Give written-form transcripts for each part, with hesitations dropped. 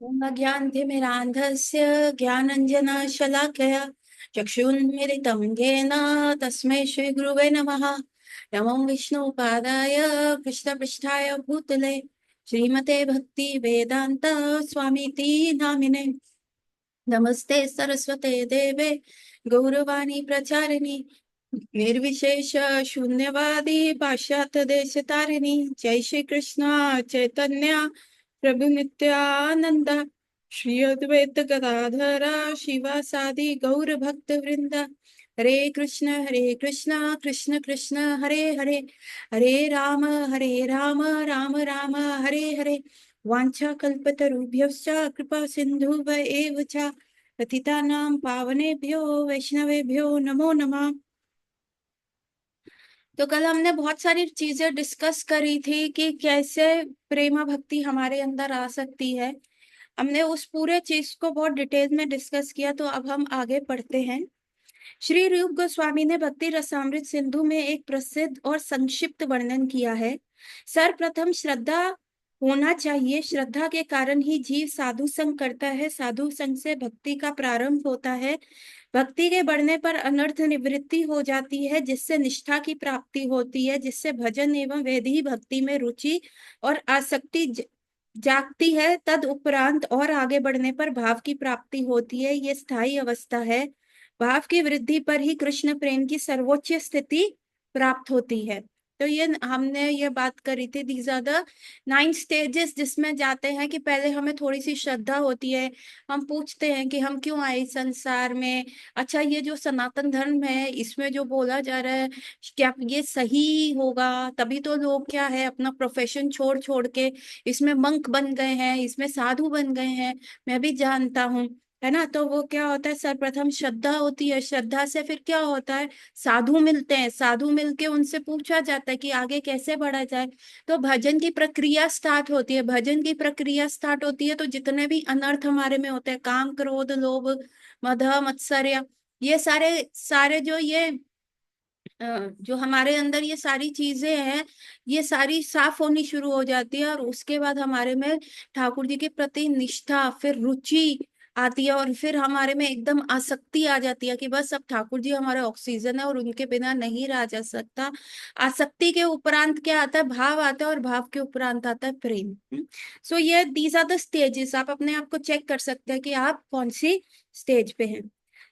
ज्ञानतिमिरान्धस्य ज्ञानञ्जनशलाकया चक्षुन्मिलितं येन तस्मै श्रीगुरुवे नमः। नमो विष्णुपादाय कृष्णपृष्ठाय भूतले श्रीमते भक्ति वेदांत स्वामीति नामिने। नमस्ते सरस्वते देवे गौरवाणी प्रचारिणी निर्विशेष शून्यवादी पाश्चात्य देश तारिणी। जय श्री कृष्ण चैतन्य प्रभु नित्यानंद श्री अद्वैत गदाधरा शिवासादि गौर भक्त वृंद। हरे कृष्ण कृष्ण कृष्ण हरे हरे, हरे राम राम राम हरे हरे। वाञ्छा कल्पतरुभ्यश्च कृपा सिन्धुव एव च पतितानां पावनेभ्यो वैष्णवेभ्यो नमो नमः। तो कल हमने बहुत सारी चीजें डिस्कस करी थी कि कैसे प्रेमा भक्ति हमारे अंदर आ सकती है। हमने उस पूरे चीज को बहुत डिटेल में डिस्कस किया, तो अब हम आगे पढ़ते हैं। श्री रूप गोस्वामी ने भक्ति रसामृत सिंधु में एक प्रसिद्ध और संक्षिप्त वर्णन किया है। सर्वप्रथम श्रद्धा होना चाहिए। श्रद्धा के कारण ही जीव साधु संग करता है। साधु संग से भक्ति का प्रारंभ होता है। भक्ति के बढ़ने पर अनर्थ निवृत्ति हो जाती है, जिससे निष्ठा की प्राप्ति होती है, जिससे भजन एवं वैदिक भक्ति में रुचि और आसक्ति जागती है। तद उपरांत और आगे बढ़ने पर भाव की प्राप्ति होती है। ये स्थायी अवस्था है। भाव की वृद्धि पर ही कृष्ण प्रेम की सर्वोच्च स्थिति प्राप्त होती है। तो ये हमने ये बात करी थी, दीज आर द 9 स्टेजेस जिसमें जाते हैं कि पहले हमें थोड़ी सी श्रद्धा होती है। हम पूछते हैं कि हम क्यों आए संसार में। अच्छा, ये जो सनातन धर्म है इसमें जो बोला जा रहा है, क्या ये सही होगा? तभी तो लोग क्या है अपना प्रोफेशन छोड़ छोड़ के इसमें मंक बन गए हैं, इसमें साधु बन गए हैं। मैं भी जानता हूँ, है ना। तो वो क्या होता है, सर्वप्रथम श्रद्धा होती है। श्रद्धा से फिर क्या होता है, साधु मिलते हैं। साधु मिलके उनसे पूछा जाता है कि आगे कैसे बढ़ा जाए। तो भजन की प्रक्रिया स्टार्ट होती है। भजन की प्रक्रिया स्टार्ट होती है तो जितने भी अनर्थ हमारे में होते हैं, काम क्रोध लोभ मद मत्सर्य, ये सारे सारे जो हमारे अंदर ये सारी चीजें हैं, ये सारी साफ होनी शुरू हो जाती है। और उसके बाद हमारे में ठाकुर जी के प्रति निष्ठा, फिर रुचि आती है, और फिर हमारे में एकदम आसक्ति आ जाती है कि बस अब ठाकुर जी हमारे ऑक्सीजन है और उनके बिना नहीं रहा जा सकता। आसक्ति के उपरांत क्या आता है, भाव आता है, और भाव के उपरांत आता है प्रेम। सो ये दीज आर द स्टेजेस। आप अपने आप को चेक कर सकते हैं कि आप कौन सी स्टेज पे हैं।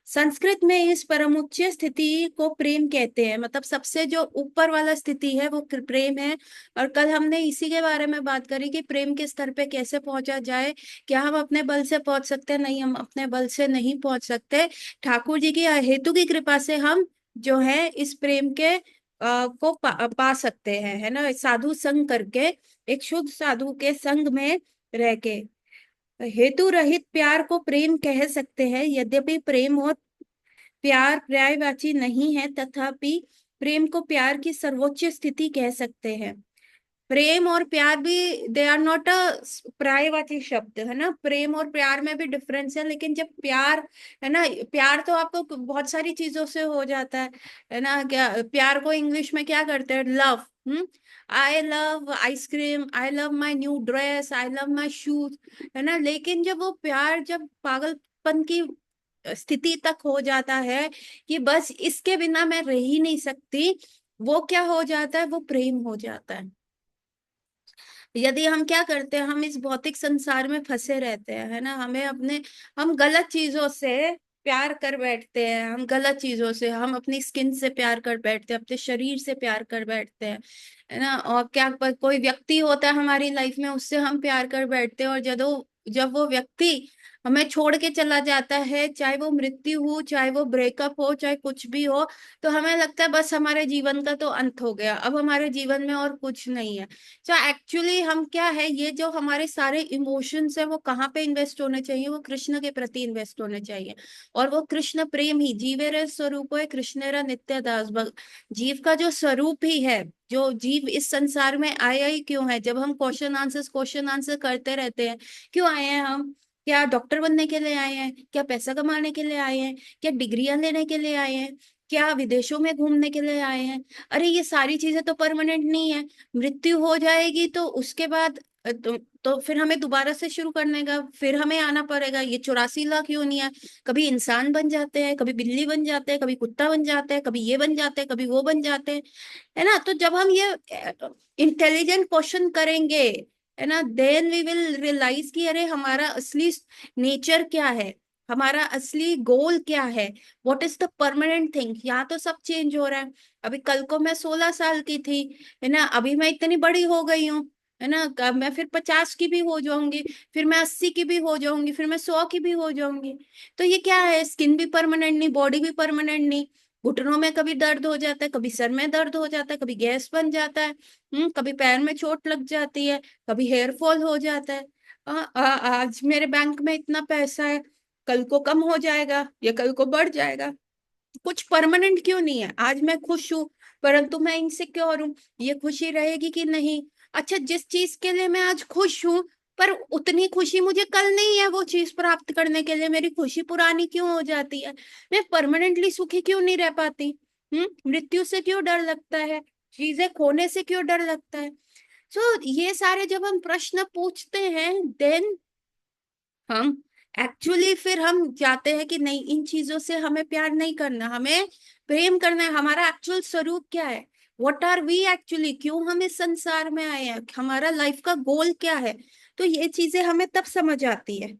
संस्कृत में इस परमोच्च स्थिति को प्रेम कहते हैं। मतलब सबसे जो ऊपर वाला स्थिति है वो प्रेम है। और कल हमने इसी के बारे में बात करी कि प्रेम के स्तर पे कैसे पहुंचा जाए। क्या हम अपने बल से पहुंच सकते हैं? नहीं, हम अपने बल से नहीं पहुंच सकते। ठाकुर जी की हेतु की कृपा से हम जो है इस प्रेम के को पा सकते हैं, है ना। साधु संग करके, एक शुद्ध साधु के संग में रह के। हेतु रहित प्यार को प्रेम कह सकते हैं। यद्यपि प्रेम और प्यार पर्यायवाची नहीं है, तथापि प्रेम को प्यार की सर्वोच्च स्थिति कह सकते हैं। प्रेम और प्यार भी दे आर नॉट अ पर्यायवाची शब्द, है ना। प्रेम और प्यार में भी डिफरेंस है। लेकिन जब प्यार, है ना, प्यार तो आपको बहुत सारी चीजों से हो जाता है ना। क्या प्यार को इंग्लिश में क्या करते हैं, love. I love ice cream, I love my new dress, I love my shoes, है ना। लेकिन जब वो प्यार जब पागलपन की स्थिति तक हो जाता है कि बस इसके बिना मैं रह ही नहीं सकती, वो क्या हो जाता है, वो प्रेम हो जाता है। यदि हम क्या करते हैं, हम इस भौतिक संसार में फंसे रहते हैं, है ना। हमें अपने, हम गलत चीजों से प्यार कर बैठते हैं। हम गलत चीजों से, हम अपनी स्किन से प्यार कर बैठते हैं, अपने शरीर से प्यार कर बैठते हैं, है ना। और क्या कोई व्यक्ति होता है हमारी लाइफ में, उससे हम प्यार कर बैठते हैं, और जब जब वो व्यक्ति हमें छोड़ के चला जाता है, चाहे वो मृत्यु हो, चाहे वो ब्रेकअप हो, चाहे कुछ भी हो, तो हमें लगता है बस हमारे जीवन का तो अंत हो गया, अब हमारे जीवन में और कुछ नहीं है। तो एक्चुअली हम क्या है, ये जो हमारे सारे इमोशंस है वो कहाँ पे इन्वेस्ट होने चाहिए, वो कृष्ण के प्रति इन्वेस्ट होने चाहिए। और वो कृष्ण प्रेम ही जीवेर स्वरूप है, कृष्णेरा नित्य दास भक्त। जीव का जो स्वरूप ही है, जो जीव इस संसार में आया ही क्यों है। जब हम क्वेश्चन आंसर करते रहते हैं, क्यों आए हैं हम? क्या डॉक्टर बनने के लिए आए हैं? क्या पैसा कमाने के लिए आए हैं? क्या डिग्रियां लेने के लिए आए हैं? क्या विदेशों में घूमने के लिए आए हैं? अरे ये सारी चीजें तो परमानेंट नहीं है। मृत्यु हो जाएगी तो उसके बाद तो फिर हमें दोबारा से शुरू करने का, फिर हमें आना पड़ेगा। ये 84 लाख क्यों नहीं है? कभी इंसान बन जाते हैं, कभी बिल्ली बन जाते हैं, कभी कुत्ता बन जाते हैं, कभी ये बन जाते हैं, कभी वो बन जाते हैं, है ना? तो जब हम ये इंटेलिजेंट क्वेश्चन करेंगे, है ना, देन वी विल रियलाइज कि अरे हमारा असली नेचर क्या है, हमारा असली गोल क्या है, what is the permanent thing. यहाँ तो सब चेंज हो रहा है। अभी कल को मैं 16 साल की थी, है ना, अभी मैं इतनी बड़ी हो गई हूँ, है ना, मैं फिर 50 की भी हो जाऊंगी, फिर मैं 80 की भी हो जाऊंगी, फिर मैं 100 की भी हो जाऊंगी। तो ये क्या है, स्किन भी परमानेंट नहीं, बॉडी भी परमानेंट नहीं। घुटनों में कभी दर्द हो जाता है, कभी सर में दर्द हो जाता है, कभी गैस बन जाता है, कभी पैर में चोट लग जाती है, कभी हेयर फॉल हो जाता है। आज मेरे बैंक में इतना पैसा है, कल को कम हो जाएगा या कल को बढ़ जाएगा। कुछ परमानेंट क्यों नहीं है? आज मैं खुश हूं, परंतु मैं इनसिक्योर हूँ, ये खुशी रहेगी कि नहीं? अच्छा, जिस चीज के लिए मैं आज खुश हूं, पर उतनी खुशी मुझे कल नहीं है, वो चीज प्राप्त करने के लिए मेरी खुशी पुरानी क्यों हो जाती है? मैं परमानेंटली सुखी क्यों नहीं रह पाती? मृत्यु से क्यों डर लगता है? चीजें खोने से क्यों डर लगता है? सो ये सारे जब हम प्रश्न पूछते हैं, देन हम एक्चुअली फिर हम जाते हैं कि नहीं, इन चीजों से हमें प्यार नहीं करना, हमें प्रेम करना है। हमारा एक्चुअल स्वरूप क्या है? What are we actually? क्यों हम इस संसार में आए हैं? हमारा लाइफ का गोल क्या है? तो ये चीजें हमें तब समझ आती है।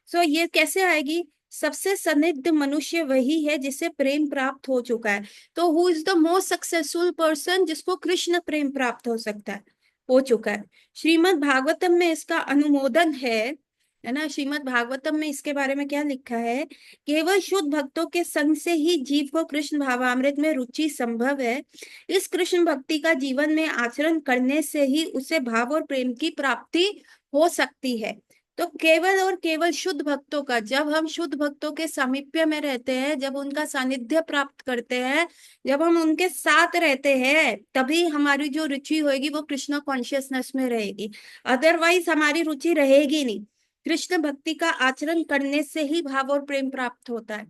सो ये कैसे आएगी? सबसे सनिग्ध मनुष्य वही है जिसे प्रेम प्राप्त हो चुका है। तो who is the most successful person जिसको कृष्ण प्रेम प्राप्त हो सकता है, हो चुका है। श्रीमद् भागवतम में इसका अनुमोदन है ना। श्रीमद् भागवतम में इसके बारे में क्या लिखा है? केवल शुद्ध भक्तों के संग से ही जीव को कृष्ण भावामृत में रुचि संभव है। इस कृष्ण भक्ति का जीवन में आचरण करने से ही उसे भाव और प्रेम की प्राप्ति हो सकती है। तो केवल और केवल शुद्ध भक्तों का, जब हम शुद्ध भक्तों के सामीप्य में रहते हैं, जब उनका सानिध्य प्राप्त करते हैं, जब हम उनके साथ रहते हैं, तभी हमारी जो रुचि होगी वो कृष्ण कॉन्शियसनेस में रहेगी। अदरवाइज हमारी रुचि रहेगी नहीं। कृष्ण भक्ति का आचरण करने से ही भाव और प्रेम प्राप्त होता है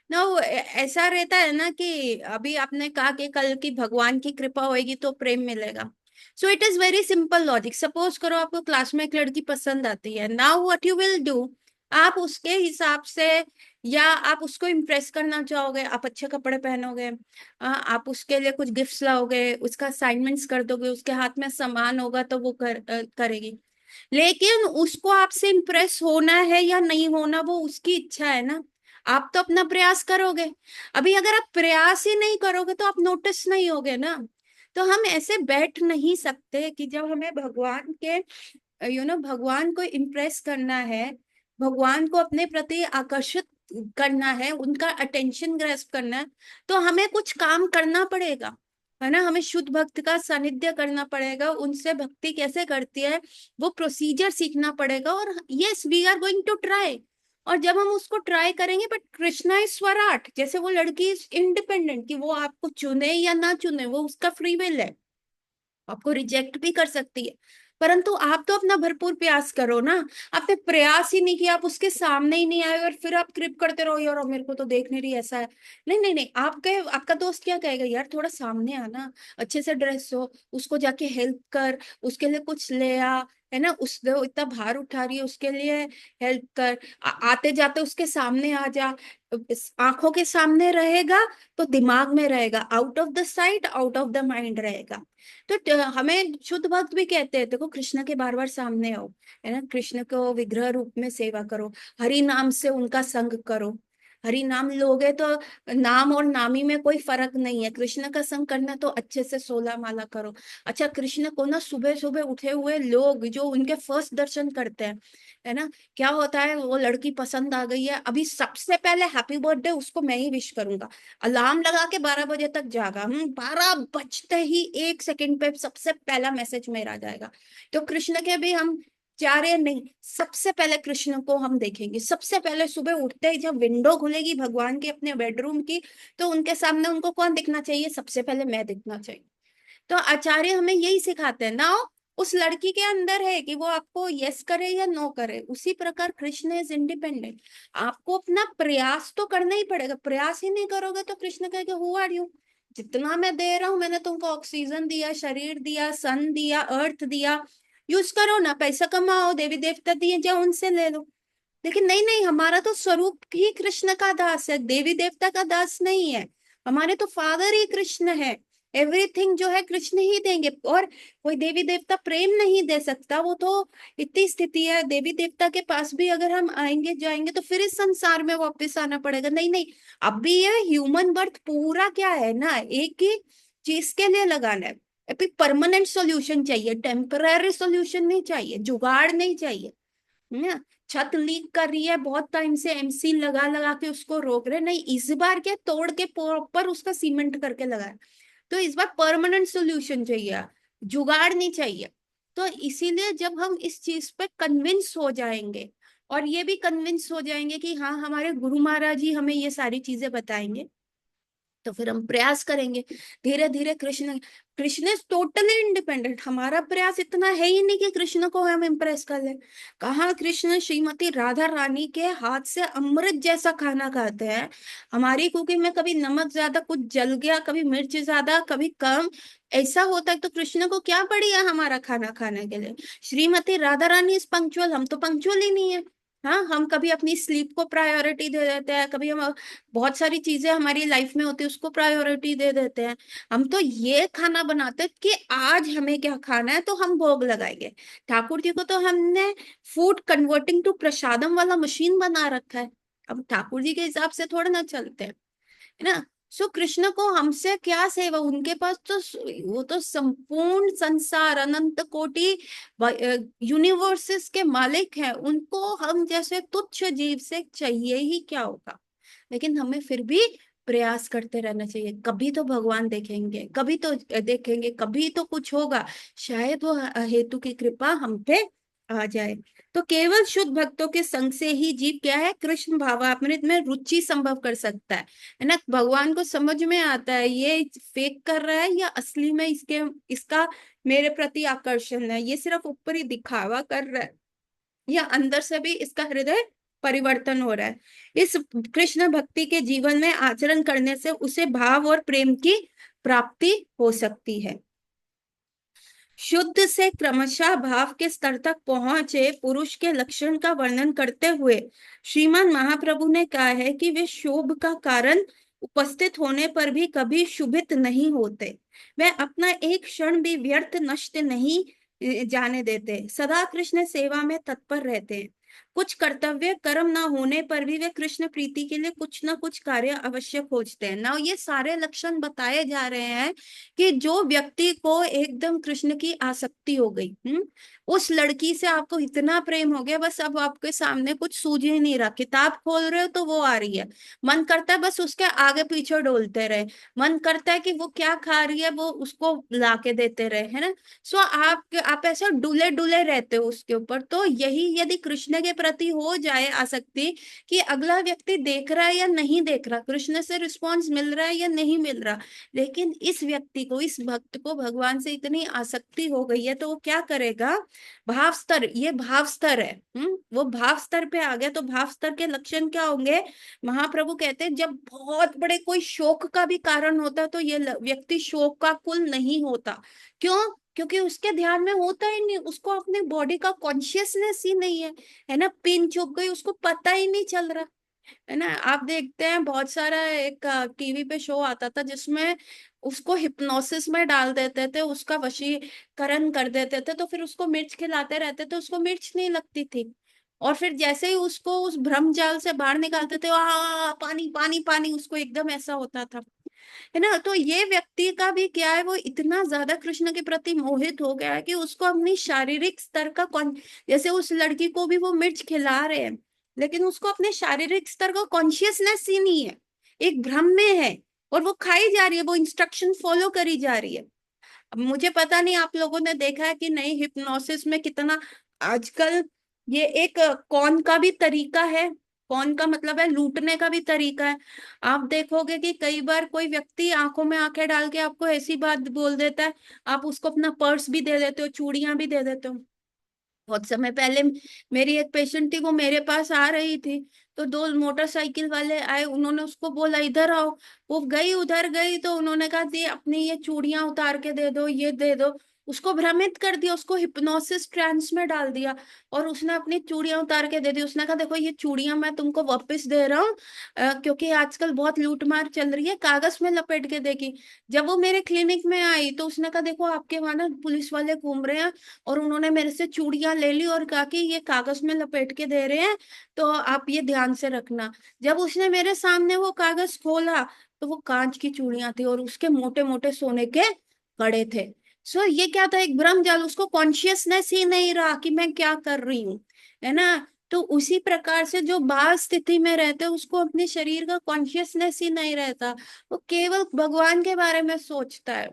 ना। ऐसा रहता है ना कि अभी आपने कहा कि कल की भगवान की कृपा होगी तो प्रेम मिलेगा। So it is very simple logic. Suppose करो आपको क्लास में एक लड़की पसंद आती है, now what you will do? आप उसके हिसाब से, या आप उसको इम्प्रेस करना चाहोगे, आप अच्छे कपड़े पहनोगे, आप उसके लिए कुछ गिफ्ट्स लाओगे, उसका असाइनमेंट्स कर दोगे, उसके हाथ में सामान होगा तो वो करेगी। लेकिन उसको आपसे इम्प्रेस होना है या नहीं होना, वो उसकी इच्छा है ना। आप तो अपना प्रयास करोगे। अभी अगर आप प्रयास ही नहीं करोगे तो आप नोटिस नहीं होगे ना। तो हम ऐसे बैठ नहीं सकते कि जब हमें भगवान के, भगवान को इम्प्रेस करना है, भगवान को अपने प्रति आकर्षित करना है, उनका अटेंशन ग्रैस्प करना है, तो हमें कुछ काम करना पड़ेगा, है ना। हमें शुद्ध भक्त का सानिध्य करना पड़ेगा, उनसे भक्ति कैसे करती है वो प्रोसीजर सीखना पड़ेगा। और yes, we are going to try. और जब हम उसको ट्राई करेंगे, बट कृष्णा इज स्वराट, जैसे वो लड़की इज इंडिपेंडेंट, कि वो आपको चुने या ना चुने, वो उसका फ्री विल है, आपको रिजेक्ट भी कर सकती है। परंतु आप तो अपना भरपूर प्रयास करो ना। आपने प्रयास ही नहीं किया, आप उसके सामने ही नहीं आए और फिर आप क्रिप करते रहो, यार मेरे को तो देख नहीं रही, ऐसा है। नहीं नहीं नहीं, आपका दोस्त क्या कहेगा, यार थोड़ा सामने आना, अच्छे से ड्रेस हो, उसको जाके हेल्प कर, उसके लिए कुछ ले आ, है ना, उस वो इतना भार उठा रही है, उसके लिए हेल्प कर, आते जाते उसके सामने आ जा। आंखों के सामने रहेगा तो दिमाग में रहेगा, out of the sight out of the mind रहेगा। तो हमें शुद्ध भक्त भी कहते हैं, देखो कृष्ण के बार बार सामने आओ, है ना, कृष्ण को विग्रह रूप में सेवा करो, हरि नाम से उनका संग करो। हरि नाम लोगे तो नाम और नामी में कोई फर्क नहीं है। कृष्ण का संग करना तो अच्छे से 16 माला करो। अच्छा, कृष्ण को ना सुबह सुबह उठे हुए लोग जो उनके फर्स्ट दर्शन करते हैं, है ना, क्या होता है, वो लड़की पसंद आ गई है, अभी सबसे पहले हैप्पी बर्थडे उसको मैं ही विश करूंगा। अलार्म लगा के 12 बजे तक जागा, 12 बजते ही 1 सेकंड पे सबसे पहला मैसेज मेरा जाएगा। तो कृष्ण के भी हम चाह रहे नहीं, सबसे पहले कृष्ण को हम देखेंगे। सबसे पहले सुबह उठते ही जब विंडो खुलेगी भगवान की अपने बेडरूम की, तो उनके सामने उनको कौन दिखना चाहिए? सबसे पहले मैं दिखना चाहिए। तो आचार्य हमें यही सिखाते हैं ना। उस लड़की के अंदर है कि वो आपको यस करे या नो करे, उसी प्रकार कृष्ण इज इंडिपेंडेंट। आपको अपना प्रयास तो करना ही पड़ेगा। प्रयास ही नहीं करोगे तो कृष्ण कहेगा हु आर यू? जितना मैं दे रहा हूं, मैंने तुमको ऑक्सीजन दिया, शरीर दिया, सन दिया, अर्थ दिया, यूज करो ना, पैसा कमाओ, देवी देवता दिए जाओ उनसे ले लो। लेकिन नहीं नहीं, हमारा तो स्वरूप ही कृष्ण का दास है, देवी देवता का दास नहीं है। हमारे तो फादर ही कृष्ण है। एवरीथिंग जो है कृष्ण ही देंगे, और कोई देवी देवता प्रेम नहीं दे सकता। वो तो इतनी स्थिति है, देवी देवता के पास भी अगर हम आएंगे जाएंगे तो फिर इस संसार में वापस आना पड़ेगा। नहीं नहीं, अभी ये ह्यूमन बर्थ पूरा क्या है ना, एक ही चीज के लिए लगाना है। अभी परमानेंट सॉल्यूशन चाहिए, टेम्पररी सॉल्यूशन नहीं चाहिए, जुगाड़ नहीं चाहिए ना। छत लीक कर रही है, बहुत टाइम से एमसी लगा लगा के उसको रोक रहे, नहीं इस बार क्या तोड़ के प्रॉपर उसका सीमेंट करके लगाया। तो इस बार परमानेंट सोल्यूशन चाहिए, जुगाड़ नहीं चाहिए। तो इसीलिए जब हम इस चीज पे कन्विंस हो जाएंगे, और ये भी कन्विंस हो जाएंगे कि हाँ हमारे गुरु महाराज जी हमें ये सारी चीजें बताएंगे, तो फिर हम प्रयास करेंगे। धीरे धीरे Krishna, Krishna is totally independent. हमारा प्रयास इतना है ही नहीं कि कृष्ण को हम इम्प्रेस कर ले। कहाँ कृष्ण श्रीमती राधा रानी के हाथ से अमृत जैसा खाना खाते हैं। हमारी कुकिंग में कभी नमक ज्यादा, कुछ जल गया, कभी मिर्च ज्यादा, कभी कम, ऐसा होता है। तो कृष्ण को क्या पड़ी है हमारा खाना खाने के लिए। श्रीमती राधा रानी इज पंक्चुअल, हम तो पंक्चुअल ही नहीं है। हाँ, हम कभी अपनी स्लीप को प्रायोरिटी दे देते हैं, कभी हम बहुत सारी चीजें हमारी लाइफ में होती है उसको प्रायोरिटी दे देते हैं। हम तो ये खाना बनाते हैं कि आज हमें क्या खाना है तो हम भोग लगाएंगे। ठाकुर जी को तो हमने फूड कन्वर्टिंग टू प्रसादम वाला मशीन बना रखा है। अब ठाकुर जी के हिसाब से थोड़ा ना चलते हैं, है ना। सो कृष्ण को हमसे क्या सेवा, उनके पास तो वो तो संपूर्ण संसार, अनंत कोटि यूनिवर्सेस के मालिक हैं। उनको हम जैसे तुच्छ जीव से चाहिए ही क्या होगा। लेकिन हमें फिर भी प्रयास करते रहना चाहिए। कभी तो भगवान देखेंगे, कभी तो देखेंगे, कभी तो कुछ होगा, शायद वो हेतु की कृपा हम पे आ जाए। तो केवल शुद्ध भक्तों के संग से ही जीव क्या है, कृष्ण भावामृत में रुचि संभव कर सकता है ना। भगवान को समझ में आता है ये फेक कर रहा है या असली में इसके, इसका मेरे प्रति आकर्षण है, ये सिर्फ ऊपरी दिखावा कर रहा है या अंदर से भी इसका हृदय परिवर्तन हो रहा है। इस कृष्ण भक्ति के जीवन में आचरण करने से उसे भाव और प्रेम की प्राप्ति हो सकती है। शुद्ध से क्रमशः भाव के स्तर तक पहुंचे पुरुष के लक्षण का वर्णन करते हुए श्रीमान महाप्रभु ने कहा है कि वे शोभ का कारण उपस्थित होने पर भी कभी शुभित नहीं होते। वे अपना एक क्षण भी व्यर्थ नष्ट नहीं जाने देते, सदा कृष्ण सेवा में तत्पर रहते हैं। कुछ कर्तव्य कर्म ना होने पर भी वे कृष्ण प्रीति के लिए कुछ ना कुछ कार्य अवश्य खोजते हैं ना। ये सारे लक्षण बताए जा रहे हैं कि जो व्यक्ति को एकदम कृष्ण की आसक्ति हो गई, उस लड़की से आपको इतना प्रेम हो गया, बस अब आपके सामने कुछ सूझ ही नहीं रहा, किताब खोल रहे हो तो वो आ रही है, मन करता है बस उसके आगे पीछे डोलते रहे, मन करता है कि वो क्या खा रही है वो उसको ला के देते रहे, है ना। सो आप ऐसे डुले डुले रहते हो उसके ऊपर। तो यही यदि कृष्ण के प्रति हो जाए आसक्ति, कि अगला व्यक्ति देख रहा है या नहीं देख रहा, कृष्ण से रिस्पॉन्स मिल रहा है या नहीं मिल रहा, लेकिन इस व्यक्ति को, इस भक्त को भगवान से इतनी आसक्ति हो गई है, तो वो क्या करेगा। भाव स्तर, ये भाव स्तर है, वो भाव स्तर पे आ गया। तो भाव स्तर के लक्षण क्या होंगे, महाप्रभु कहते हैं जब बहुत बड़े कोई शोक का भी कारण होता है तो ये व्यक्ति शोक का कुल नहीं होता। क्यों, क्योंकि उसके ध्यान में होता ही नहीं, उसको अपने बॉडी का कॉन्शियसनेस ही नहीं है ना। पिन चुभ गई उसको पता ही नहीं चल रहा, है ना। आप देखते हैं बहुत सारा, एक टीवी पे शो आता था जिसमें उसको हिप्नोसिस में डाल देते थे, उसका वशीकरण कर देते थे, तो फिर उसको मिर्च खिलाते रहते थे, उसको मिर्च नहीं लगती थी। और फिर जैसे ही उसको उस भ्रम जाल से बाहर निकालते थे, पानी पानी पानी, उसको एकदम ऐसा होता था, है ना। तो ये व्यक्ति का भी क्या है, वो इतना ज्यादा कृष्ण के प्रति मोहित हो गया है कि उसको अपनी शारीरिक स्तर का कौन, जैसे उस लड़की को भी वो मिर्च खिला रहे हैं, लेकिन उसको अपने शारीरिक स्तर का कॉन्शियसनेस ही नहीं है, एक भ्रम में है, और वो खाई जा रही है, वो इंस्ट्रक्शन फॉलो करी जा रही है। अब मुझे पता नहीं आप लोगों ने देखा है कि नहीं, हिप्नोसिस में कितना आजकल ये एक कौन का भी तरीका है। कौन का मतलब है लूटने का भी तरीका है। आप देखोगे कि कई बार कोई व्यक्ति आंखों में आंखें डाल के आपको ऐसी बात बोल देता है, आप उसको अपना पर्स भी दे देते हो, चूड़ियां भी दे देते हो। बहुत समय पहले मेरी एक पेशेंट थी, वो मेरे पास आ रही थी, तो दो मोटरसाइकिल वाले आए, उन्होंने उसको बोला इधर आओ। वो गई, उधर गई, तो उन्होंने कहा दी अपनी ये चूड़ियां उतार के दे दो, ये दे दो। उसको भ्रमित कर दिया, उसको हिप्नोसिस ट्रांस में डाल दिया, और उसने अपनी चूड़ियां उतार के दे दी। उसने कहा देखो ये चूड़ियां मैं तुमको वापस दे रहा हूँ, क्योंकि आजकल बहुत लूटमार चल रही है, कागज में लपेट के देगी। जब वो मेरे क्लिनिक में आई तो उसने कहा देखो आपके वहां ना पुलिस वाले घूम रहे हैं, और उन्होंने मेरे से चूड़ियां ले ली और कहा कि ये कागज में लपेट के दे रहे हैं, तो आप ये ध्यान से रखना। जब उसने मेरे सामने वो कागज खोला तो वो कांच की चूड़ियां थी, और उसके मोटे मोटे सोने के कड़े थे। सो ये क्या था, एक भ्रम जाल, उसको कॉन्शियसनेस ही नहीं रहा कि मैं क्या कर रही हूँ, है ना। तो उसी प्रकार से जो भाव स्थिति में रहते हैं उसको अपने शरीर का कॉन्शियसनेस ही नहीं रहता, वो केवल भगवान के बारे में सोचता है।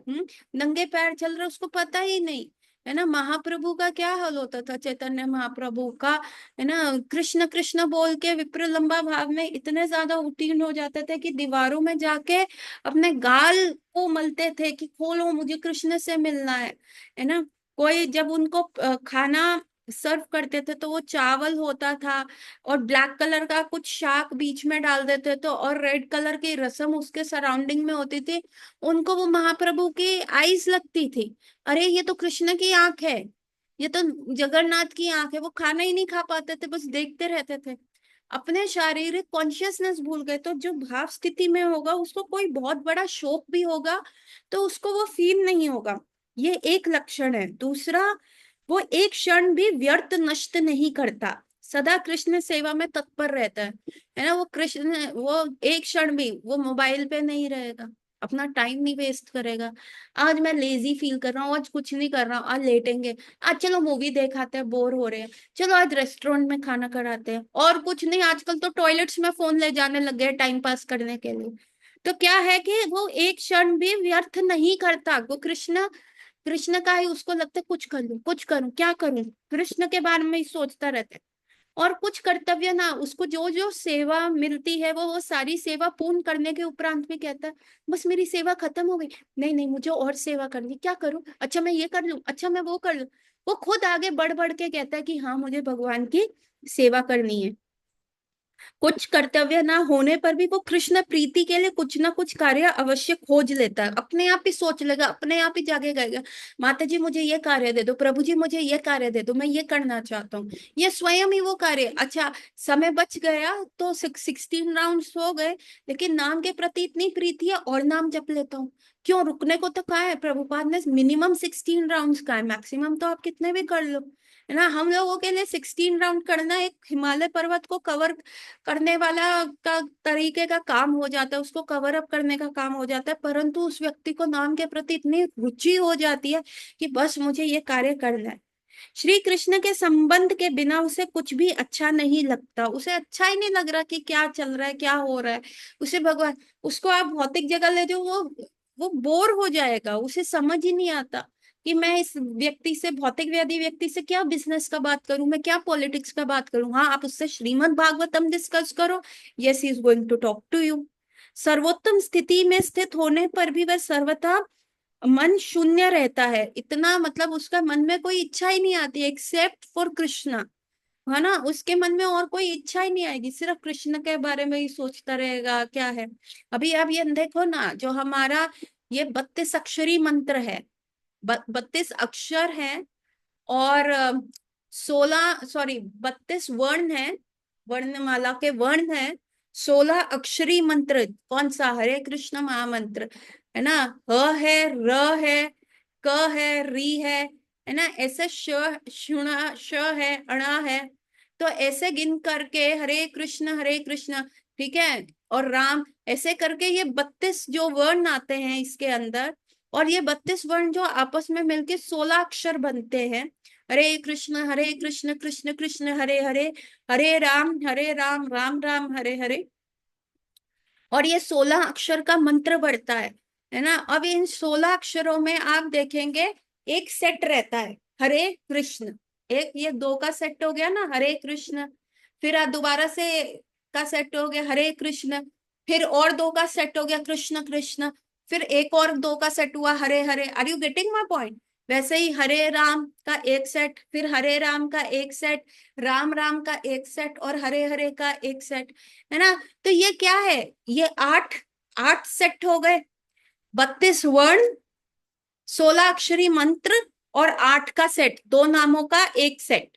नंगे पैर चल रहा, उसको पता ही नहीं, है ना। महाप्रभु का क्या हाल होता था, चैतन्य महाप्रभु का, है ना, कृष्ण कृष्ण बोल के विप्र लंबा भाव में इतने ज्यादा उत्तीर्ण हो जाते थे कि दीवारों में जाके अपने गाल को मलते थे कि खोलो मुझे कृष्ण से मिलना है ना। कोई जब उनको खाना सर्व करते थे तो वो चावल होता था, और ब्लैक कलर का कुछ शाक बीच में डाल देते थे, और रेड कलर की रसम उसके सराउंडिंग में होती थी। उनको वो महाप्रभु की आईज लगती थी, अरे ये तो कृष्ण की आंख है, ये तो जगन्नाथ की आंख है। वो खाना ही नहीं खा पाते थे, बस देखते रहते थे, अपने शारीरिक कॉन्शियसनेस भूल गए। तो जो भाव स्थिति में होगा उसको कोई बहुत बड़ा शोक भी होगा तो उसको वो फील नहीं होगा, ये एक लक्षण है। दूसरा, वो एक क्षण भी व्यर्थ नष्ट नहीं करता, सदा कृष्ण सेवा में तत्पर रहता है ना। वो कृष्ण, वो एक क्षण भी वो मोबाइल पे नहीं रहेगा, अपना टाइम नहीं वेस्ट करेगा। आज मैं लेजी फील कर रहा हूँ, आज कुछ नहीं कर रहा हूँ, आज लेटेंगे, आज चलो मूवी देखाते हैं, बोर हो रहे हैं, चलो आज रेस्टोरेंट में खाना कराते हैं, और कुछ नहीं, आजकल तो टॉयलेट्स में फोन ले जाने लग गए टाइम पास करने के लिए। तो क्या है कि वो एक क्षण भी व्यर्थ नहीं करता, वो कृष्ण, कृष्ण का ही उसको लगता है कुछ कर लूं, कुछ करूं, क्या करूं, कृष्ण के बारे में ही सोचता रहता है। और कुछ कर्तव्य ना, उसको जो जो सेवा मिलती है वो सारी सेवा पूर्ण करने के उपरांत में कहता है बस मेरी सेवा खत्म हो गई, नहीं नहीं मुझे और सेवा करनी, क्या करूं, अच्छा मैं ये कर लूं, अच्छा मैं वो कर लूं। वो खुद आगे बढ़ बढ़ के कहता है कि हाँ मुझे भगवान की सेवा करनी है। कुछ कर्तव्य ना होने पर भी वो कृष्ण प्रीति के लिए कुछ ना कुछ कार्य अवश्य खोज लेता है, अपने आप ही सोच लेगा, अपने आप ही जाके गएगा, माता जी मुझे ये कार्य दे दो, प्रभु जी मुझे ये कार्य दे दो, मैं ये करना चाहता हूँ, ये स्वयं ही वो कार्य। अच्छा, समय बच गया तो 16 राउंड हो गए, लेकिन नाम के प्रति इतनी प्रीति है और नाम जप लेता हूँ। क्यों, रुकने को तो कहा है प्रभुपाद ने, मिनिमम 16 राउंड का है, मैक्सिमम तो आप कितने भी कर लो, है ना। हम लोगों के लिए 16 राउंड करना एक हिमालय पर्वत को कवर करने वाला का तरीके का काम हो जाता है, उसको कवर अप करने का काम हो जाता है, परंतु उस व्यक्ति को नाम के प्रति इतनी रुचि हो जाती है कि बस मुझे ये कार्य करना है। श्री कृष्ण के संबंध के बिना उसे कुछ भी अच्छा नहीं लगता, उसे अच्छा ही नहीं लग रहा कि क्या चल रहा है, क्या हो रहा है। उसे भगवान, उसको आप भौतिक जगह ले जाओ, वो बोर हो जाएगा, उसे समझ ही नहीं आता कि मैं इस व्यक्ति से, भौतिक व्याधि व्यक्ति से क्या बिजनेस का बात करूं, मैं क्या पॉलिटिक्स का बात करूं। हाँ, आप उससे श्रीमद् भागवतम डिस्कस करो, yes he is going to talk to you. सर्वोत्तम स्थिति में स्थित होने पर भी वह सर्वथा मन शून्य रहता है, इतना मतलब उसका मन में कोई इच्छा ही नहीं आती एक्सेप्ट फॉर कृष्णा, है ना। उसके मन में और कोई इच्छा ही नहीं आएगी, सिर्फ कृष्ण के बारे में ही सोचता रहेगा। क्या है, अभी आप ये देखो ना, जो हमारा ये 32 अक्षरी मंत्र है, 32 अक्षर है, और 32 वर्ण है, वर्णमाला के वर्ण है, 16 अक्षरी मंत्र, कौन सा, हरे कृष्ण महामंत्र, है ना। ह है, र है, क है, री है ना, ऐसे शुणा, श है, अणा है। तो ऐसे गिन करके हरे कृष्ण, ठीक है, और राम, ऐसे करके ये 32 जो वर्ण आते हैं इसके अंदर, और ये 32 वर्ण जो आपस में मिलके 16 अक्षर बनते हैं। हरे कृष्ण कृष्ण कृष्ण हरे हरे, हरे राम राम राम हरे हरे। और ये 16 अक्षर का मंत्र बढ़ता है ना। अब इन 16 अक्षरों में आप देखेंगे एक सेट रहता है, हरे कृष्ण, एक ये दो का सेट हो गया ना, हरे कृष्ण। फिर आप दोबारा से का सेट हो गया हरे कृष्ण, फिर और दो का सेट हो गया कृष्ण कृष्ण, फिर एक और दो का सेट हुआ Hare Hare. Are you getting my point. वैसे ही हरे राम का एक सेट, फिर हरे राम का एक सेट, राम राम का एक सेट, और हरे हरे का एक सेट, है ना। तो ये क्या है, ये आठ, आठ सेट हो गए, 32 वर्ण, 16 अक्षरी मंत्र, और 8 का सेट, दो नामों का एक सेट।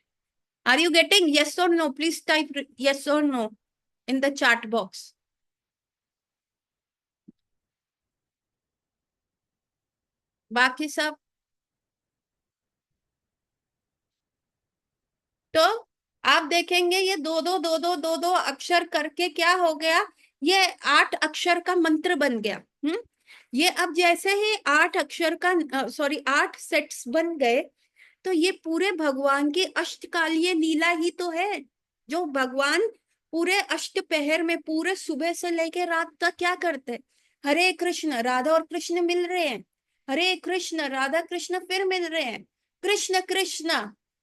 Are you getting? यस और नो, प्लीज टाइप यस और no in the chat box. बाकी सब तो आप देखेंगे ये दो दो दो दो दो दो अक्षर करके क्या हो गया, ये 8 अक्षर का मंत्र बन गया। ये अब जैसे ही 8 अक्षर का, सॉरी 8 सेट्स बन गए, तो ये पूरे भगवान की अष्टकालीय लीला ही तो है। जो भगवान पूरे अष्टपहर में पूरे सुबह से लेके रात तक क्या करते हैं? हरे कृष्ण, राधा और कृष्ण मिल रहे हैं, हरे कृष्ण, राधा कृष्ण फिर मिल रहे हैं, कृष्ण कृष्ण,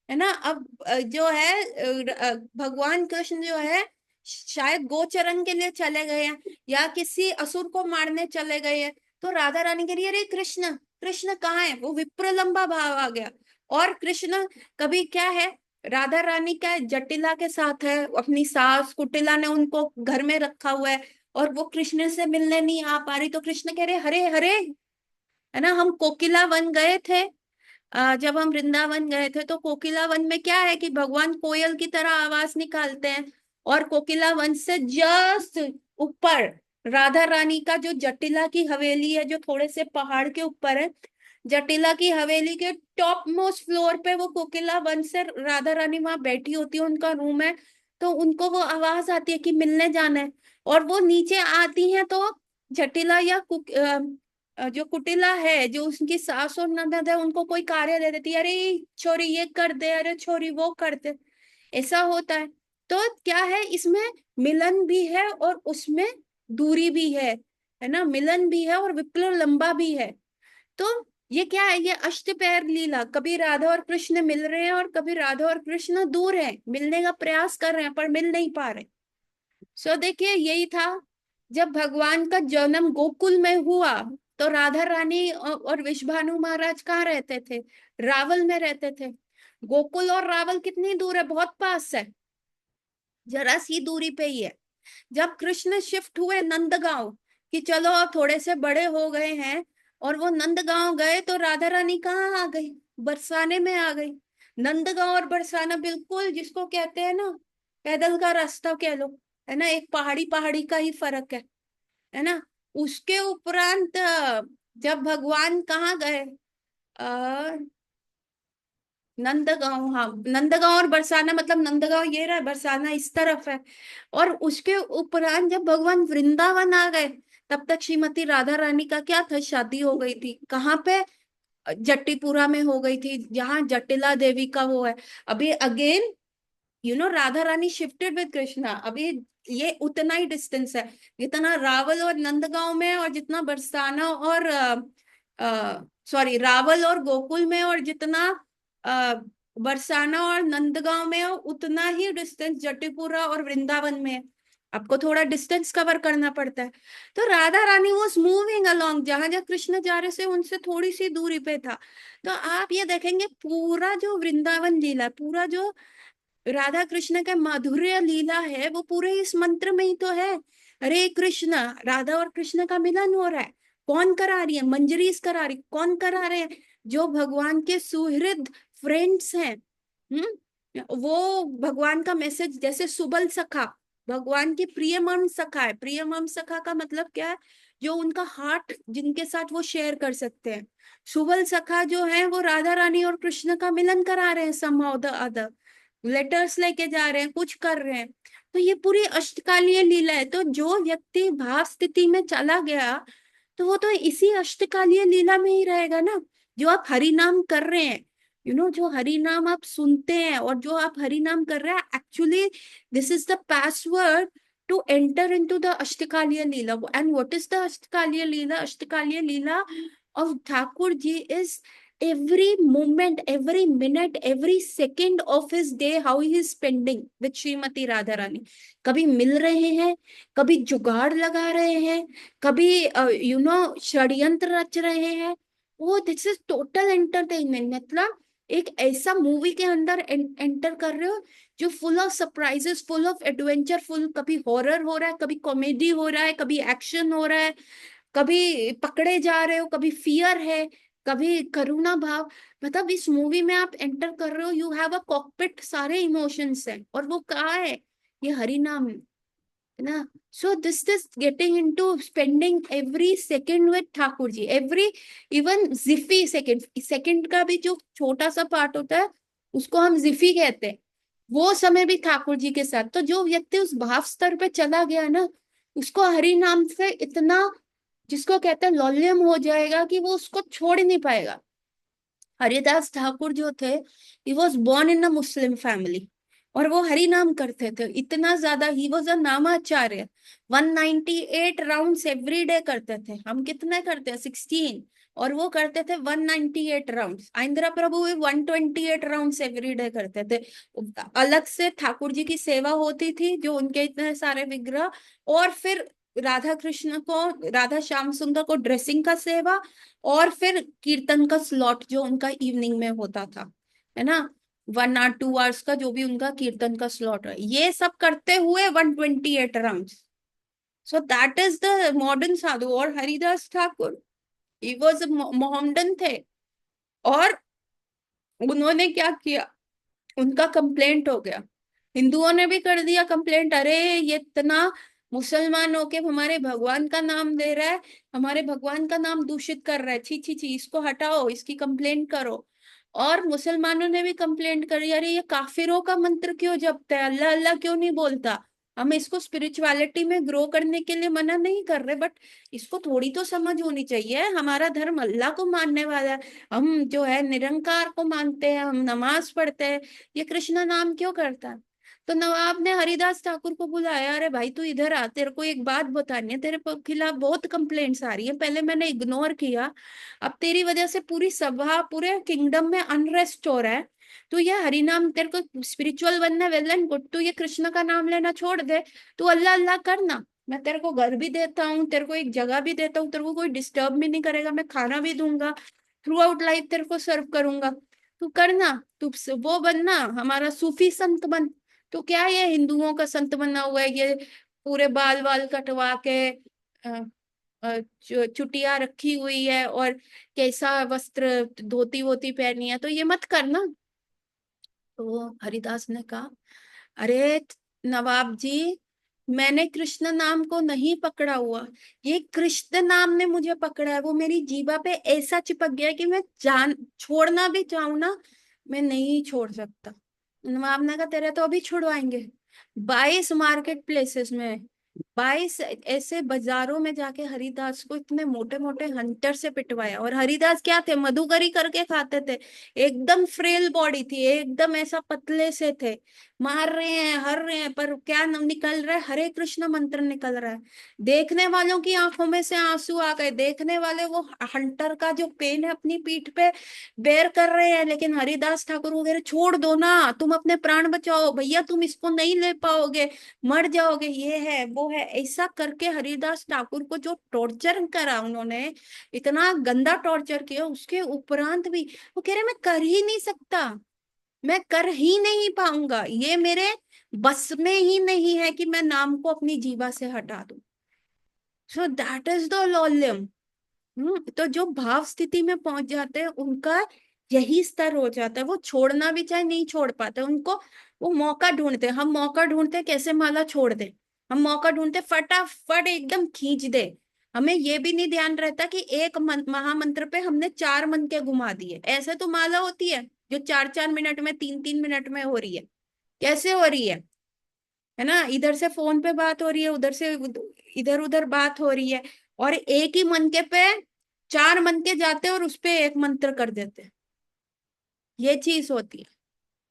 है ना। अब जो है भगवान कृष्ण जो है शायद गोचरण के लिए चले गए हैं या किसी असुर को मारने चले गए हैं, तो राधा रानी के लिए अरे कृष्ण कृष्ण कहाँ है, वो विप्रलंबा भाव आ गया। और कृष्ण कभी क्या है, राधा रानी क्या है, जटिला के साथ है, अपनी सास कुटिला ने उनको घर में रखा हुआ है, और वो कृष्ण से मिलने नहीं आ पा रही, तो कृष्ण कह रहे हरे हरे, है ना। हम कोकिला वन गए थे, जब हम वृंदावन गए थे, तो कोकिला वन में क्या है कि भगवान कोयल की तरह आवाज निकालते हैं, और कोकिला वन से जस्ट ऊपर राधा रानी का जो जटिला की हवेली है, जो थोड़े से पहाड़ के ऊपर है, जटिला की हवेली के टॉप मोस्ट फ्लोर पे वो कोकिला वन से राधा रानी वहां बैठी होती है, उनका रूम है, तो उनको वो आवाज आती है कि मिलने जाना है, और वो नीचे आती हैं तो जटिला या जो कुटिला है, जो उसकी सास और ननद है, उनको कोई कार्य दे देती है, अरे छोरी ये कर दे, अरे छोरी वो कर दे, ऐसा होता है। तो क्या है इसमें, मिलन भी है और उसमें दूरी भी है ना, मिलन भी है और विप्लव लंबा भी है। तो ये क्या है, ये अष्टपैर लीला, कभी राधा और कृष्ण मिल रहे हैं और कभी राधा और कृष्ण दूर हैं, मिलने का प्रयास कर रहे हैं पर मिल नहीं पा रहे। सो देखिए यही था, जब भगवान का जन्म गोकुल में हुआ, तो राधा रानी और विश्वभानु महाराज कहाँ रहते थे? रावल में रहते थे। गोकुल और रावल कितनी दूर है? बहुत पास है, जरा सी दूरी पे ही है। जब कृष्ण शिफ्ट हुए नंदगांव, कि चलो अब थोड़े से बड़े हो गए हैं, और वो नंदगांव गए, तो राधा रानी कहाँ आ गई? बरसाने में आ गई। नंदगांव और बरसाना बिल्कुल जिसको कहते हैं ना, पैदल का रास्ता कह लो, है ना, एक पहाड़ी पहाड़ी का ही फर्क है ना। उसके उपरांत जब भगवान कहाँ गए, नंदगांव, हाँ नंदगांव और बरसाना, मतलब नंदगांव ये रहा, बरसाना इस तरफ है। और उसके उपरांत जब भगवान वृंदावन आ गए, तब तक श्रीमती राधा रानी का क्या था, शादी हो गई थी, कहाँ पे? जट्टीपुरा में हो गई थी, जहाँ जटिला देवी का वो है। अभी again Radha Rani shifted with Krishna, अभी ये उतना ही डिस्टेंस है जितना रावल और नंदगांव में, और जितना बरसाना और सॉरी रावल और गोकुल में, और जितना अ, बरसाना और नंदगांव में है, उतना ही डिस्टेंस जटीपुरा और वृंदावन में है। आपको थोड़ा डिस्टेंस कवर करना पड़ता है। तो Radha Rani was moving along, जहां जहां कृष्ण जा रहे थे उनसे थोड़ी सी दूरी पे था। तो आप ये देखेंगे पूरा जो वृंदावन लीला, पूरा जो राधा कृष्ण का माधुर्य लीला है, वो पूरे इस मंत्र में ही तो है। हरे कृष्ण, राधा और कृष्ण का मिलन हो रहा है। कौन करा रही है? मंजरीस करा रही। कौन करा रहे हैं? जो भगवान के सुहृद फ्रेंड्स हैं। वो भगवान का मैसेज, जैसे सुबल सखा भगवान की प्रियमम सखा है। प्रियमम सखा का मतलब क्या है? जो उनका हार्ट, जिनके साथ वो शेयर कर सकते हैं। सुबल सखा जो है वो राधा रानी और कृष्ण का मिलन करा रहे हैं, somehow the other, लेटर्स लेके जा रहे हैं, कुछ कर रहे हैं। तो ये पूरी अष्टकालीय लीला है। तो जो व्यक्ति भाव स्थिति में चला गया, तो वो तो इसी अष्टकालीय लीला में ही रहेगा ना। जो आप हरि नाम कर रहे हैं, जो हरि नाम आप सुनते हैं और जो आप हरि नाम कर रहे हैं, actually this is the password to enter into the Ashtakaliya Lila. And what is the Ashtakaliya Lila? Ashtakaliya Lila of Thakur ji is every moment, every minute, every second of his day, how he is spending with Srimati Radha Rani. कभी मिल रहे हैं, कभी जुगाड़ लगा रहे हैं, कभी षड्यंत्र रच रहे हैं। वो दिस इज टोटल एंटरटेनमेंट, मतलब एक ऐसा मूवी के अंदर एंटर कर रहे हो जो full of surprises, full of adventure, full, कभी हॉरर हो रहा है, कभी कॉमेडी हो रहा है, कभी एक्शन हो रहा है, कभी पकड़े जा रहे हो, कभी फियर है, कभी करुणा भाव। मतलब इस मूवी में आप एंटर कर रहे हो, यू हैव अ कॉकपिट, सारे इमोशंस है, और वो कहाँ है? ये हरि नाम है ना। So this is getting into spending every second with Thakur ji, every, even jiffy second, second का भी जो छोटा सा पार्ट होता है उसको हम जिफी कहते हैं, वो समय भी ठाकुर जी के साथ। तो जो व्यक्ति उस भाव स्तर पे चला गया ना, उसको हरि नाम से इतना, जिसको कहते हैं लौल्यम हो जाएगा, कि वो उसको छोड़ नहीं पाएगा। हरिदास ठाकुर जो थे, he was born in a Muslim family, और वो हरि नाम करते थे इतना ज्यादा, he was a Namacharya. 198 rounds every day करते थे। हम कितने करते हैं? 16। और वो करते थे 198 राउंड्स। आंध्र प्रभु भी 128 राउंड्स एवरी डे करते थे। अलग से ठाकुर जी की सेवा होती थी, जो उनके इतने सारे विग्रह, और फिर राधा कृष्ण को, राधा श्याम सुंदर को ड्रेसिंग का सेवा, और फिर कीर्तन का स्लॉट जो उनका इवनिंग में होता था, है ना, 1 और 2 आवर्स का जो भी उनका कीर्तन का स्लॉट है, ये सब करते हुए 128 round. So that is the modern sadhu. और Haridas Thakur, he was Mohammedan थे, और उन्होंने क्या किया, उनका कंप्लेंट हो गया, हिंदुओं ने भी कर दिया कंप्लेंट, अरे ये इतना मुसलमान होके हमारे भगवान का नाम ले रहा है, हमारे भगवान का नाम दूषित कर रहा है, छी छी छी, इसको हटाओ, इसकी कंप्लेंट करो। और मुसलमानों ने भी कंप्लेंट करी, अरे ये काफिरों का मंत्र क्यों जपता है, अल्लाह अल्लाह क्यों नहीं बोलता। हम इसको स्पिरिचुअलिटी में ग्रो करने के लिए मना नहीं कर रहे, बट इसको थोड़ी तो समझ होनी चाहिए, हमारा धर्म अल्लाह को मानने वाला है, हम जो है निरंकार को मानते हैं, हम नमाज पढ़ते हैं, ये कृष्ण नाम क्यों करता है? तो नवाब ने हरिदास ठाकुर को बुलाया, अरे भाई तू इधर आ, तेरे को एक बात बतानी है, तेरे खिलाफ बहुत कंप्लेंट्स आ रही है, पहले मैंने इग्नोर किया, अब तेरी वजह से पूरी सभा, पूरे किंगडम में अनरेस्ट हो रहा है। तू ये हरि नाम, तेरे को स्पिरिचुअल बनना है, वेल एंड गुड, तू ये कृष्ण का नाम लेना छोड़ दे, तू अल्लाह अल्लाह करना, मैं तेरे को घर भी देता हूँ, तेरे को एक जगह भी देता हूँ, तेरे को कोई डिस्टर्ब भी नहीं करेगा, मैं खाना भी दूंगा, थ्रू आउट लाइफ तेरे को सर्व करूंगा, तू करना, तू वो बनना, हमारा सूफी संत बन। तो क्या ये हिंदुओं का संत बना हुआ है, ये पूरे बाल वाल कटवा के, चुटिया रखी हुई है, और कैसा वस्त्र, धोती वोती पहनी है, तो ये मत करना। तो हरिदास ने कहा, अरे नवाब जी, मैंने कृष्ण नाम को नहीं पकड़ा हुआ, ये कृष्ण नाम ने मुझे पकड़ा है, वो मेरी जीभा पे ऐसा चिपक गया है कि मैं जान छोड़ना भी चाहूं ना, मैं नहीं छोड़ सकता। नवाब ने कहा, तेरे तो अभी छुड़वाएंगे। 22 मार्केट प्लेसेस में, 22 ऐसे बाजारों में जाके हरिदास को इतने मोटे मोटे हंटर से पिटवाया। और हरिदास क्या थे, मधुकरी करके खाते थे, एकदम फ्रेल बॉडी थी, एकदम ऐसा पतले से थे, मार रहे हैं, हर रहे हैं, पर क्या निकल रहा है, हरे कृष्ण मंत्र निकल रहा है। देखने वालों की आंखों में से आंसू आ गए, देखने वाले वो हंटर का जो पेन है अपनी पीठ पे बेर कर रहे हैं, लेकिन हरिदास ठाकुर वगैरह, छोड़ दो ना, तुम अपने प्राण बचाओ भैया, तुम इसको नहीं ले पाओगे, मर जाओगे, ये है वो है, ऐसा करके हरिदास ठाकुर को जो टॉर्चर करा उन्होंने, इतना गंदा टॉर्चर किया, उसके उपरांत भी वो कह रहे मैं कर ही नहीं सकता, मैं कर ही नहीं पाऊंगा, ये मेरे बस में ही नहीं है कि मैं नाम को अपनी जीवा से हटा दूं। So that is the laulyam. तो जो भाव स्थिति में पहुंच जाते हैं, उनका यही स्तर हो जाता है, वो छोड़ना भी चाहे नहीं छोड़ पाते उनको, वो मौका ढूंढते हैं, हम मौका ढूंढते हैं कैसे माला छोड़ दे, हम मौका ढूंढते फटाफट एकदम खींच दे। हमें ये भी नहीं ध्यान रहता कि एक महामंत्र पे हमने 4 मन के घुमा दिए, ऐसे तो माला होती है जो 4 4 मिनट में, 3 3 मिनट में हो रही है, कैसे हो रही है ना, इधर से फोन पे बात हो रही है, उधर से इधर उधर बात हो रही है, और एक ही मनके पे 4 मनके जाते हैं, और उस पे एक मंत्र कर देते हैं, ये चीज होती है।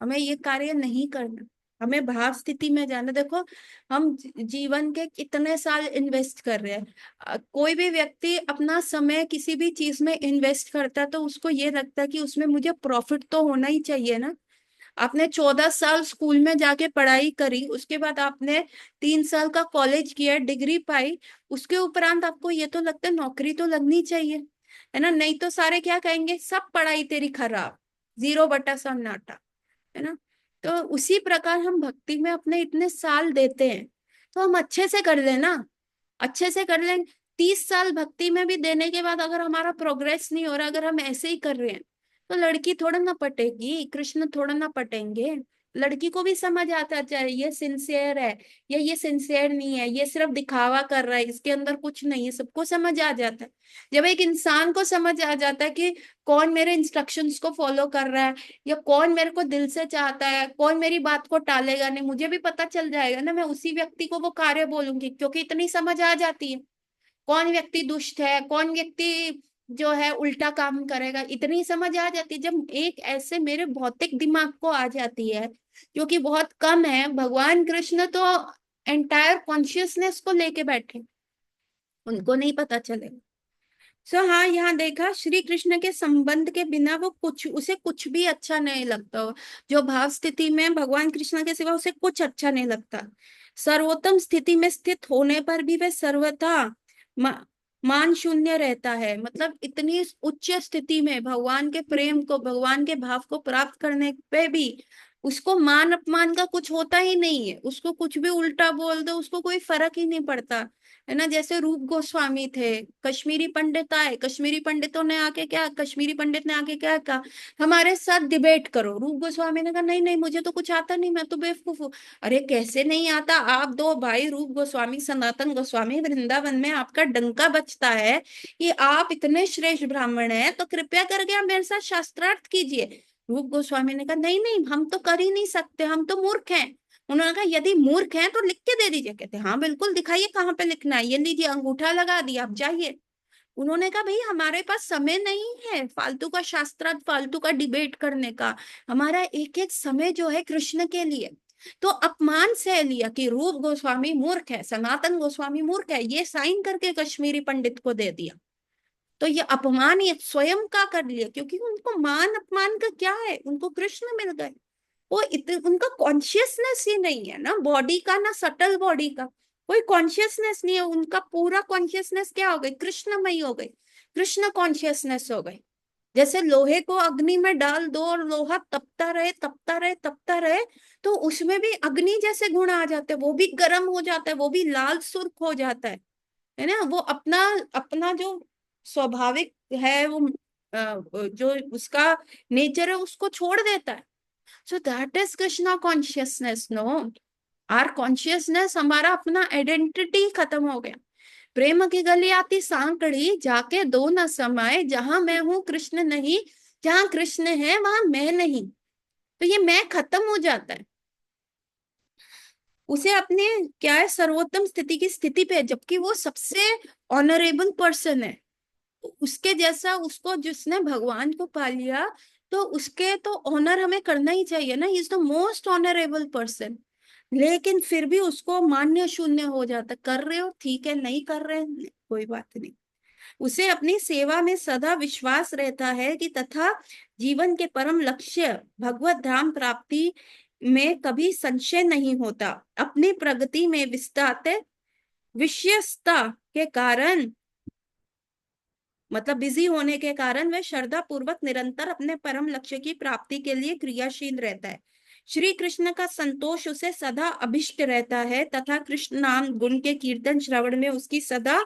हमें ये कार्य नहीं करना, हमें भाव स्थिति में जाना। देखो, हम जीवन के कितने साल इन्वेस्ट कर रहे हैं, कोई भी व्यक्ति अपना समय किसी भी चीज में इन्वेस्ट करता है, तो उसको ये लगता है कि उसमें मुझे प्रॉफिट तो होना ही चाहिए ना। आपने 14 साल स्कूल में जाके पढ़ाई करी, उसके बाद आपने 3 साल का कॉलेज किया, डिग्री पाई, उसके उपरांत आपको ये तो लगता है नौकरी तो लगनी चाहिए, है ना, नहीं तो सारे क्या कहेंगे, सब पढ़ाई तेरी खराब, 0/सन्नाटा, है ना। तो उसी प्रकार हम भक्ति में अपने इतने साल देते हैं, तो हम अच्छे से कर लें ना, अच्छे से कर लें। 30 साल भक्ति में भी देने के बाद अगर हमारा प्रोग्रेस नहीं हो रहा, अगर हम ऐसे ही कर रहे हैं, तो लड़की थोड़ा ना पटेगी, कृष्ण थोड़ा ना पटेंगे। लड़की को भी समझ आता है ये सिंसियर है या ये सिंसियर नहीं है, ये सिर्फ दिखावा कर रहा है, इसके अंदर कुछ नहीं है, सबको समझ आ जाता है। जब एक इंसान को समझ आ जाता है कि कौन मेरे इंस्ट्रक्शंस को फॉलो कर रहा है, या कौन मेरे को दिल से चाहता है, कौन मेरी बात को टालेगा नहीं, मुझे भी पता चल जाएगा ना, मैं उसी व्यक्ति को वो कार्य बोलूंगी, क्योंकि इतनी समझ आ जाती है कौन व्यक्ति दुष्ट है, कौन व्यक्ति जो है उल्टा काम करेगा, इतनी समझ आ जाती है। जब एक ऐसे मेरे भौतिक दिमाग को आ जाती है, जो कि बहुत कम है, भगवान कृष्ण तो एंटायर कॉन्शियसनेस को लेके बैठे, उनको नहीं पता चलेगा। हाँ, यहाँ देखा श्री कृष्ण के संबंध के बिना वो कुछ, उसे कुछ भी अच्छा नहीं लगता हो। जो भाव स्थिति में भगवान कृष्ण के सिवा उसे कुछ अच्छा नहीं लगता। सर्वोत्तम स्थिति में स्थित होने पर भी वह सर्वथा मा, मान शून्य रहता है। मतलब इतनी उच्च स्थिति में भगवान के प्रेम को, भगवान के भाव को प्राप्त करने पे भी उसको मान अपमान का कुछ होता ही नहीं है। उसको कुछ भी उल्टा बोल दो, उसको कोई फर्क ही नहीं पड़ता, है ना। जैसे रूप गोस्वामी थे, कश्मीरी पंडित आए, कश्मीरी पंडितों ने आके क्या, कश्मीरी पंडित ने आके क्या कहा, हमारे साथ डिबेट करो। रूप गोस्वामी ने कहा नहीं नहीं, मुझे तो कुछ आता नहीं, मैं तो बेवकूफ हूँ। अरे कैसे नहीं आता, आप दो भाई रूप गोस्वामी सनातन गोस्वामी, वृंदावन में आपका डंका बजता है कि आप इतने श्रेष्ठ ब्राह्मण हैं, तो कृपया करके आप मेरे साथ शास्त्रार्थ कीजिए। रूप गोस्वामी ने कहा नहीं नहीं, हम तो कर ही नहीं सकते, हम तो मूर्ख हैं। उन्होंने कहा यदि मूर्ख हैं तो लिख के दे दीजिए। कहते हाँ बिल्कुल, दिखाइए कहाँ पे लिखना है, ये लीजिए अंगूठा लगा दिया, आप जाइए। उन्होंने कहा भाई हमारे पास समय नहीं है फालतू का शास्त्रार्थ, फालतू का डिबेट करने का। हमारा एक एक समय जो है कृष्ण के लिए। तो अपमान से लिया कि रूप गोस्वामी मूर्ख है, सनातन गोस्वामी मूर्ख है, ये साइन करके कश्मीरी पंडित को दे दिया। तो ये अपमान ये स्वयं का कर लिया, क्योंकि उनको मान अपमान का क्या है, उनको कृष्ण मिल गए। वो उनका कॉन्शियसनेस ही नहीं है ना बॉडी का, ना सटल बॉडी का, कोई कॉन्शियसनेस नहीं है उनका। पूरा कॉन्शियसनेस क्या हो गई, कृष्णमयी हो गई, कृष्ण कॉन्शियसनेस हो गई। जैसे लोहे को अग्नि में डाल दो और लोहा तपता रहे तपता रहे तपता रहे, तो उसमें भी अग्नि जैसे गुण आ जाते हैं, वो भी गर्म हो जाता है, वो भी लाल सुर्ख हो जाता है ना। वो अपना अपना जो स्वाभाविक है, वो जो उसका नेचर है उसको छोड़ देता है। So that is Krishna consciousness. No, our consciousness, हमारा अपना आइडेंटिटी खत्म हो गया। प्रेम की गली आती सांकड़ी, जाके दो न समाए, जहां मैं हूं कृष्ण नहीं, जहां कृष्ण है वहां मैं नहीं। तो ये मैं खत्म हो जाता है, उसे अपने क्या है सर्वोत्तम स्थिति की स्थिति पे, जबकि वो सबसे ऑनरेबल पर्सन है। उसके जैसा, उसको जिसने भगवान को पा लिया, तो उसके तो ऑनर हमें करना ही चाहिए ना, he is the most honourable person. लेकिन फिर भी उसको मान्य शून्य हो जाता, कर रहे हो ठीक है, नहीं कर रहे कोई बात नहीं। उसे अपनी सेवा में सदा विश्वास रहता है कि तथा जीवन के परम लक्ष्य भगवत धाम प्राप्ति में कभी संशय नहीं होता। अपनी प्रगति में विस्तार विषयस्ता के कारण, मतलब बिजी होने के कारण, वह श्रद्धा पूर्वक निरंतर अपने परम लक्ष्य की प्राप्ति के लिए क्रियाशील रहता है। श्री कृष्ण का संतोष उसे सदा अभिष्ट रहता है तथा कृष्ण नाम गुण के कीर्तन श्रवण में उसकी सदा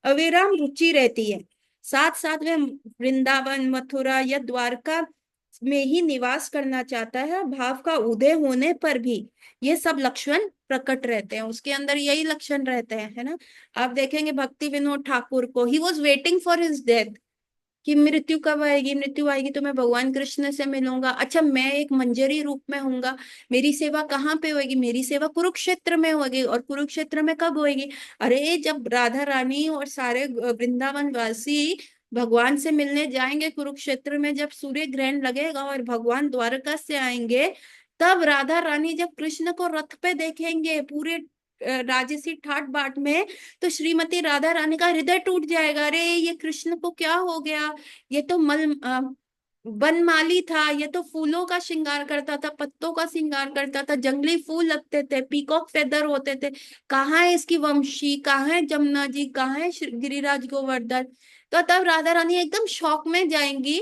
अविराम रुचि रहती है। साथ साथ वह वृंदावन, मथुरा या द्वारका में ही निवास करना चाहता है। भाव का उदय होने पर भी ये सब लक्षण प्रकट रहते हैं, उसके अंदर यही लक्षण रहते हैं, है ना। आप देखेंगे भक्ति विनोद ठाकुर को, he was waiting for his death, कि मृत्यु कब आएगी, मृत्यु आएगी तो मैं भगवान कृष्ण से मिलूंगा। अच्छा मैं एक मंजरी रूप में होऊंगा, मेरी सेवा कहाँ पे होगी, मेरी सेवा कुरुक्षेत्र में होगी। और कुरुक्षेत्र में कब होगी, अरे जब राधा रानी और सारे वृंदावन वासी भगवान से मिलने जाएंगे कुरुक्षेत्र में, जब सूर्य ग्रहण लगेगा और भगवान द्वारका से आएंगे, तब राधा रानी जब कृष्ण को रथ पे देखेंगे पूरे राजसी ठाट बाट में, तो श्रीमती राधा रानी का हृदय टूट जाएगा। अरे ये कृष्ण को क्या हो गया, ये तो बनमाली था, ये तो फूलों का श्रृंगार करता था, पत्तों का श्रृंगार करता था, जंगली फूल लगते थे, पीकॉक फेदर होते थे, कहाँ है इसकी वंशी, कहाँ है जमुना जी, कहाँ है गिरिराज गोवर्धन। तो तब राधा रानी एकदम शौक में जाएंगी,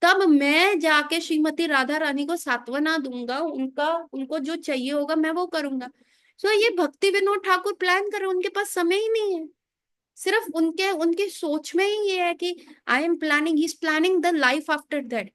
तब मैं जाके श्रीमती राधा रानी को सांत्वना दूंगा, उनका उनको जो चाहिए होगा मैं वो करूंगा। सो ये भक्ति विनोद ठाकुर प्लान कर रहे हैं, उनके पास समय ही नहीं है। सिर्फ उनके उनकी सोच में ही ये है कि I am planning, he is planning the life after that.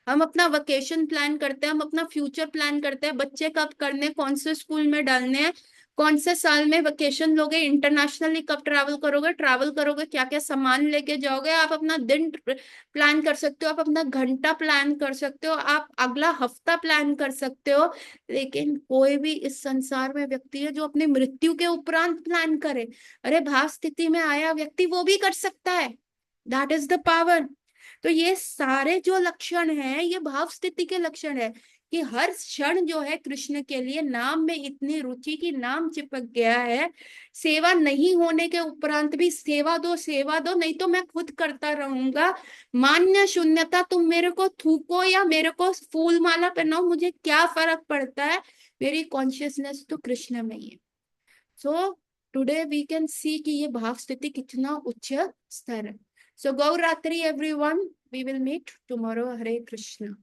हम अपना वेकेशन प्लान करते हैं, हम अपना फ्यूचर प्लान करते हैं, बच्चे कब करने, कौन से स्कूल में डालने हैं, कौन से साल में वेकेशन लोगे, इंटरनेशनली कब ट्रैवल करोगे, क्या क्या सामान लेके जाओगे, आप अपना दिन प्लान कर सकते हो, आप अपना घंटा प्लान कर सकते हो, आप अगला हफ्ता प्लान कर सकते हो। लेकिन कोई भी इस संसार में व्यक्ति है जो अपनी मृत्यु के उपरांत प्लान करे? अरे भाव स्थिति में आया व्यक्ति वो भी कर सकता है। That is the power. तो ये सारे जो लक्षण हैं ये भाव स्थिति के लक्षण है, कि हर क्षण जो है कृष्ण के लिए नाम में इतनी रुचि की नाम चिपक गया है। सेवा नहीं होने के उपरांत भी सेवा दो, सेवा दो, नहीं तो मैं खुद करता रहूंगा। मान्य शून्यता, तुम मेरे को थूको या मेरे को फूल माला पहनाओ, मुझे क्या फर्क पड़ता है, मेरी कॉन्शियसनेस तो कृष्ण में ही है। So today we can see कि ये भाव स्थिति कितना उच्च स्तर है। सो गौरात्रि everyone, we will meet tomorrow. Hare Krishna.